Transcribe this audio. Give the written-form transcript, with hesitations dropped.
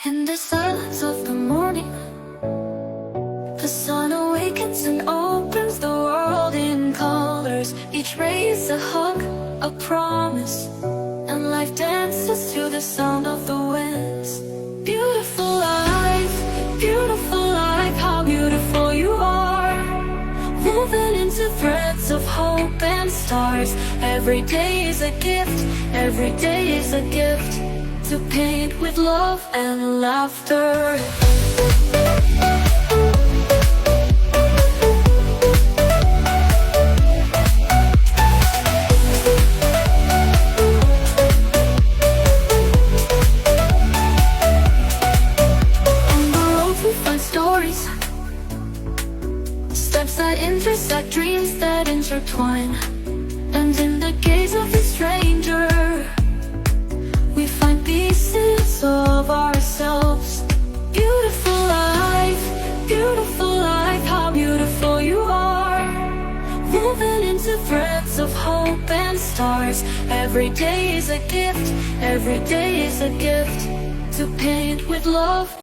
In the silence of the morning, the sun awakens and opens the world in colors. Each ray is a hug, a promise, and life dances to the sound of the winds. Beautiful life, how beautiful you are. Woven into threads of hope and stars. Every day is a gift, every day is a gift, to paint with love and laughter. On the road we find stories, steps that intersect, dreams that intertwine. And in the gaze of the stranger, we find pieces of ourselves. Beautiful life, how beautiful you are. Woven into threads of hope and stars. Every day is a gift, every day is a gift, to paint with love.